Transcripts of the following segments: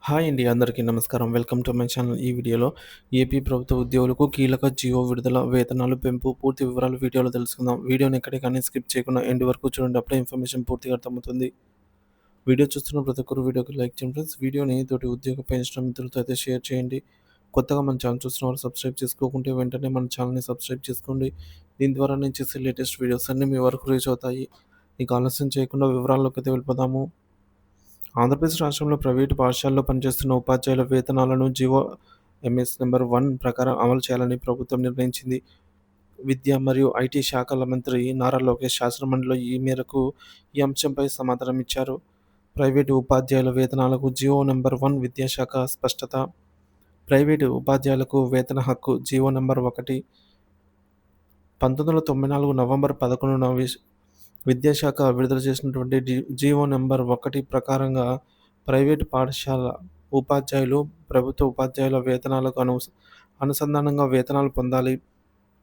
Hi అండి. అందరికీ నమస్కారం. Welcome to my channel. ఈ వీడియోలో ఏపీ ప్రభుత్వ ఉద్యోగులకు కీలక జీవో విడుదల, వేతనాలు పెంపు పూర్తి వివరాలు వీడియోలో తెలుసుకుందాం. వీడియోని ఎక్కడే కానీ స్కిప్ చేయకుండా ఎండ్ వరకు చూడండి. అప్పుడే ఇన్ఫర్మేషన్ పూర్తిగా అర్థమవుతుంది. వీడియో చూస్తున్న ప్రతి ఒక్కరు వీడియోకి లైక్ చేయండి ఫ్రెండ్స్. వీడియోని తోటి ఉద్యోగ పెన్షన్ మిత్రులతో అయితే షేర్ చేయండి. కొత్తగా మన ఛానల్ చూస్తున్న వాళ్ళు సబ్స్క్రైబ్ చేసుకోకుంటే వెంటనే మన ఛానల్ని సబ్స్క్రైబ్ చేసుకోండి. దీని ద్వారా నేను చేసే లేటెస్ట్ వీడియోస్ అన్నీ మీ వరకు రీచ్ అవుతాయి. ఇక ఆలస్యం చేయకుండా వివరాల్లోకి అయితే వెళ్ళిపోదాము. ఆంధ్రప్రదేశ్ రాష్ట్రంలో ప్రైవేటు పాఠశాలల్లో పనిచేస్తున్న ఉపాధ్యాయుల వేతనాలను జీవో ఎంఎస్ నంబర్ 1 ప్రకారం అమలు చేయాలని ప్రభుత్వం నిర్ణయించింది. విద్య మరియు ఐటీ శాఖల మంత్రి నారా లోకేష్ శాసనమండలిలో ఈ అంశంపై సమాధానం ఇచ్చారు. ప్రైవేటు ఉపాధ్యాయుల వేతనాలకు జీవో నంబర్ 1 విద్యాశాఖ స్పష్టత. ప్రైవేటు ఉపాధ్యాయులకు వేతన హక్కు జీవో నంబర్ 1 1994 నవంబర్ 11న విద్యాశాఖ విడుదల చేసినటువంటి జీవో నంబర్ 1 ప్రకారంగా ప్రైవేటు పాఠశాల ఉపాధ్యాయులు ప్రభుత్వ ఉపాధ్యాయుల వేతనాలకు అనుసంధానంగా వేతనాలు పొందాలి.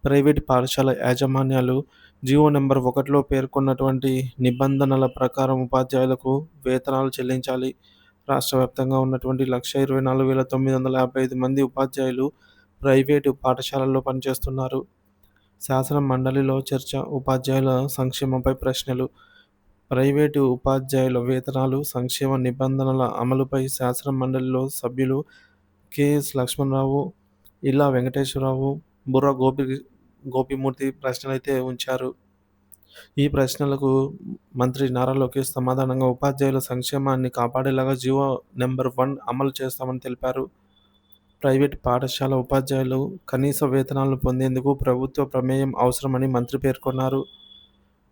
ప్రైవేటు పాఠశాల యాజమాన్యాలు జీవో నంబర్ 1లో పేర్కొన్నటువంటి నిబంధనల ప్రకారం ఉపాధ్యాయులకు వేతనాలు చెల్లించాలి. రాష్ట్ర వ్యాప్తంగా ఉన్నటువంటి 1,24,955 మంది ఉపాధ్యాయులు ప్రైవేటు పాఠశాలల్లో పనిచేస్తున్నారు. శాసన మండలిలో చర్చ, ఉపాధ్యాయుల సంక్షేమంపై ప్రశ్నలు. ప్రైవేటు ఉపాధ్యాయుల వేతనాలు, సంక్షేమ నిబంధనల అమలుపై శాసన మండలిలో సభ్యులు కెఎస్ లక్ష్మణరావు, ఇల్లా వెంకటేశ్వరరావు, బుర్రా గోపిమూర్తి ప్రశ్నలైతే ఉంచారు. ఈ ప్రశ్నలకు మంత్రి నారా లోకేష్ సమాధానంగా ఉపాధ్యాయుల సంక్షేమాన్ని కాపాడేలాగా జీవో నంబర్ 1 అమలు చేస్తామని తెలిపారు. ప్రైవేటు పాఠశాల ఉపాధ్యాయులు కనీస వేతనాలను పొందేందుకు ప్రభుత్వ ప్రమేయం అవసరమని మంత్రి పేర్కొన్నారు.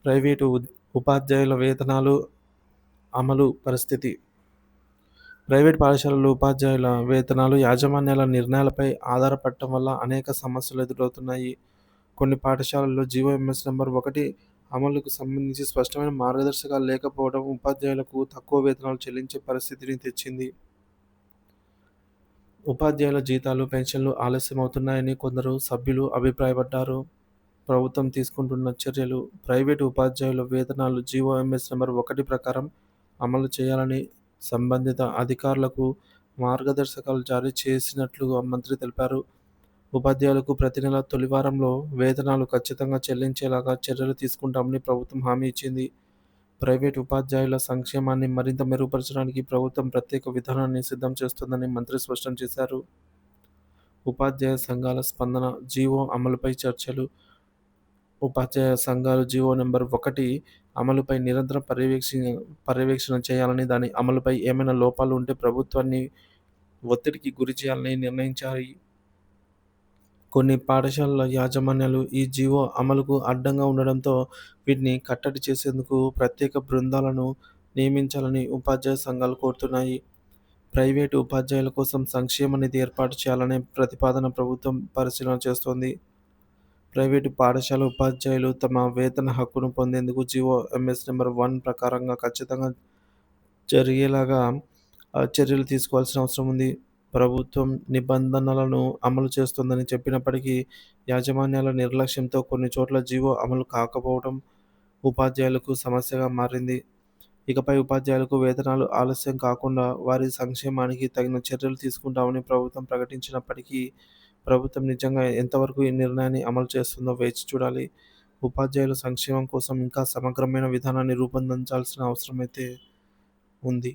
ప్రైవేటు ఉపాధ్యాయుల వేతనాలు అమలు పరిస్థితి. ప్రైవేటు పాఠశాలలు ఉపాధ్యాయుల వేతనాలు యాజమాన్యాల నిర్ణయాలపై ఆధారపడటం వల్ల అనేక సమస్యలు ఎదురవుతున్నాయి. కొన్ని పాఠశాలల్లో జీవో ఎంఎస్ నంబర్ 1 అమలుకు సంబంధించి స్పష్టమైన మార్గదర్శకాలు లేకపోవడం ఉపాధ్యాయులకు తక్కువ వేతనాలు చెల్లించే పరిస్థితిని తెచ్చింది. ఉపాధ్యాయుల జీతాలు, పెన్షన్లు ఆలస్యమవుతున్నాయని కొందరు సభ్యులు అభిప్రాయపడ్డారు. ప్రభుత్వం తీసుకుంటున్న చర్యలు. ప్రైవేటు ఉపాధ్యాయుల వేతనాలు జీవో ఎంఎస్ నంబర్ 1 ప్రకారం అమలు చేయాలని సంబంధిత అధికారులకు మార్గదర్శకాలు జారీ చేసినట్లుగా మంత్రి తెలిపారు. ఉపాధ్యాయులకు ప్రతి నెల తొలి వారంలో వేతనాలు ఖచ్చితంగా చెల్లించేలాగా చర్యలు తీసుకుంటామని ప్రభుత్వం హామీ ఇచ్చింది. ప్రైవేటు ఉపాధ్యాయుల సంక్షేమాన్ని మరింత మెరుగుపరచడానికి ప్రభుత్వం ప్రత్యేక విధానాన్ని సిద్ధం చేస్తోందని మంత్రి స్పష్టం చేశారు. ఉపాధ్యాయ సంఘాల స్పందన. జీవో అమలుపై చర్చలు. ఉపాధ్యాయ సంఘాలు జీవో నంబర్ 1 అమలుపై నిరంతరం పర్యవేక్షణ చేయాలని, దాని అమలుపై ఏమైనా లోపాలు ఉంటే ప్రభుత్వాన్ని ఒత్తిడికి గురి చేయాలని నిర్ణయించాయి. కొన్ని పాఠశాలల యాజమాన్యాలు ఈ జీవో అమలుకు అడ్డంగా ఉండడంతో వీటిని కట్టడి చేసేందుకు ప్రత్యేక బృందాలను నియమించాలని ఉపాధ్యాయ సంఘాలు కోరుతున్నాయి. ప్రైవేటు ఉపాధ్యాయుల కోసం సంక్షేమ నిధి ఏర్పాటు చేయాలనే ప్రతిపాదన ప్రభుత్వం పరిశీలన చేస్తోంది. ప్రైవేటు పాఠశాల ఉపాధ్యాయులు తమ వేతన హక్కును పొందేందుకు జీవో ఎంఎస్ నంబర్ 1 ప్రకారంగా ఖచ్చితంగా జరిగేలాగా చర్యలు తీసుకోవాల్సిన అవసరం ఉంది. ప్రభుత్వం నిబంధనలను అమలు చేస్తోందని చెప్పినప్పటికీ యాజమాన్యాల నిర్లక్ష్యంతో కొన్ని చోట్ల జీవో అమలు కాకపోవడం ఉపాధ్యాయులకు సమస్యగా మారింది. ఇకపై ఉపాధ్యాయులకు వేతనాలు ఆలస్యం కాకుండా వారి సంక్షేమానికి తగిన చర్యలు తీసుకుంటామని ప్రభుత్వం ప్రకటించినప్పటికీ ప్రభుత్వం నిజంగా ఎంతవరకు ఈ నిర్ణయాన్ని అమలు చేస్తుందో వేచి చూడాలి. ఉపాధ్యాయుల సంక్షేమం కోసం ఇంకా సమగ్రమైన విధానాన్ని రూపొందించాల్సిన అవసరం అయితే ఉంది.